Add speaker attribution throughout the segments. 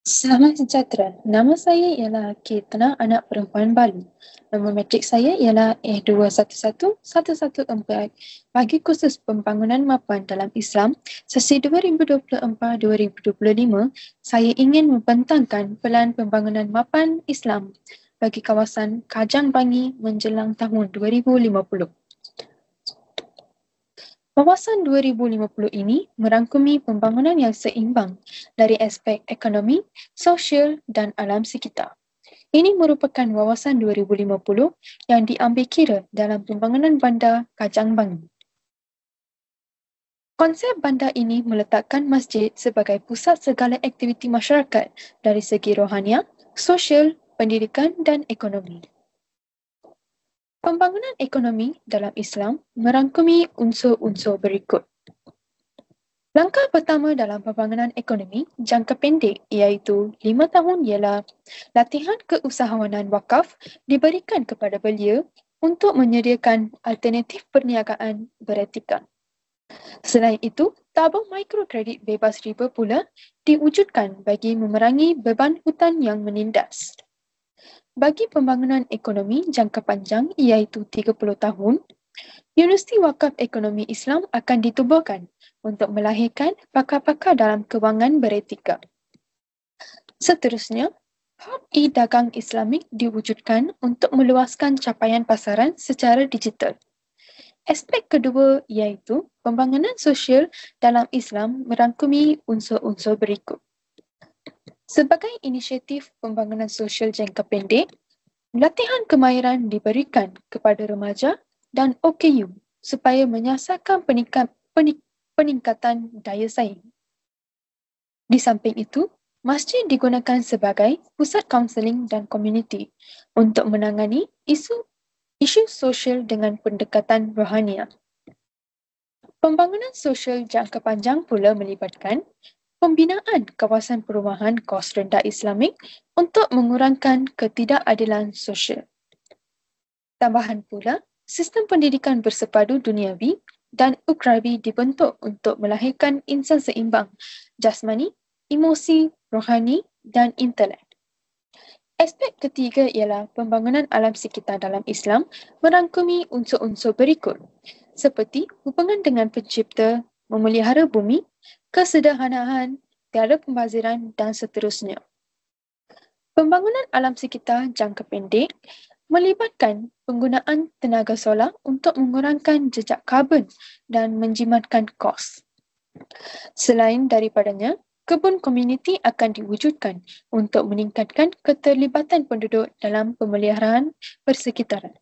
Speaker 1: Selamat sejahtera. Nama saya ialah Ketna, anak perempuan Balu. Nombor matrik saya ialah F211-114. Bagi kursus pembangunan mapan dalam Islam, sesi 2024-2025, saya ingin membentangkan pelan pembangunan mapan Islam bagi kawasan Kajang Bangi menjelang tahun 2050. Wawasan 2050 ini merangkumi pembangunan yang seimbang dari aspek ekonomi, sosial dan alam sekitar. Ini merupakan wawasan 2050 yang diambil kira dalam pembangunan bandar Kajang Bangi. Konsep bandar ini meletakkan masjid sebagai pusat segala aktiviti masyarakat dari segi rohaniah, sosial, pendidikan dan ekonomi. Pembangunan ekonomi dalam Islam merangkumi unsur-unsur berikut. Langkah pertama dalam pembangunan ekonomi jangka pendek iaitu 5 tahun ialah latihan keusahawanan wakaf diberikan kepada belia untuk menyediakan alternatif perniagaan beretika. Selain itu, tabung mikrokredit bebas riba pula diwujudkan bagi memerangi beban hutang yang menindas. Bagi pembangunan ekonomi jangka panjang iaitu 30 tahun, Universiti Wakaf Ekonomi Islam akan ditubuhkan untuk melahirkan pakar-pakar dalam kewangan beretika. Seterusnya, Hub E-Dagang Islamik diwujudkan untuk meluaskan capaian pasaran secara digital. Aspek kedua iaitu pembangunan sosial dalam Islam merangkumi unsur-unsur berikut. Sebagai inisiatif pembangunan sosial jangka pendek, latihan kemahiran diberikan kepada remaja dan OKU supaya menyasarkan peningkatan daya saing. Di samping itu, masjid digunakan sebagai pusat kaunseling dan komuniti untuk menangani isu sosial dengan pendekatan rohaniah. Pembangunan sosial jangka panjang pula melibatkan pembinaan kawasan perumahan kos rendah Islamik untuk mengurangkan ketidakadilan sosial. Tambahan pula, sistem pendidikan bersepadu duniawi dan ukhrawi dibentuk untuk melahirkan insan seimbang jasmani, emosi, rohani dan intelek. Aspek ketiga ialah pembangunan alam sekitar dalam Islam merangkumi unsur-unsur berikut seperti hubungan dengan pencipta, memelihara bumi, kesederhanaan, tiada pembaziran dan seterusnya. Pembangunan alam sekitar jangka pendek melibatkan penggunaan tenaga solar untuk mengurangkan jejak karbon dan menjimatkan kos. Selain daripadanya, kebun komuniti akan diwujudkan untuk meningkatkan keterlibatan penduduk dalam pemeliharaan persekitaran.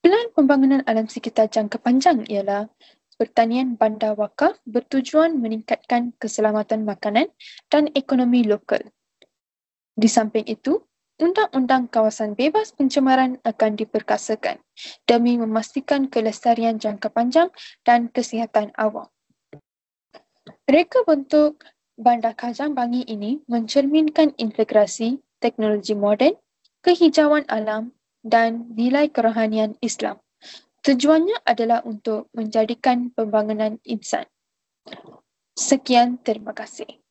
Speaker 1: Pelan pembangunan alam sekitar jangka panjang ialah pertanian bandar wakaf bertujuan meningkatkan keselamatan makanan dan ekonomi lokal. Di samping itu, Undang-Undang Kawasan Bebas Pencemaran akan diperkasakan demi memastikan kelestarian jangka panjang dan kesihatan awam. Reka bentuk Bandar Kajang Bangi ini mencerminkan integrasi teknologi moden, kehijauan alam dan nilai kerohanian Islam. Tujuannya adalah untuk menjadikan pembangunan insan. Sekian, terima kasih.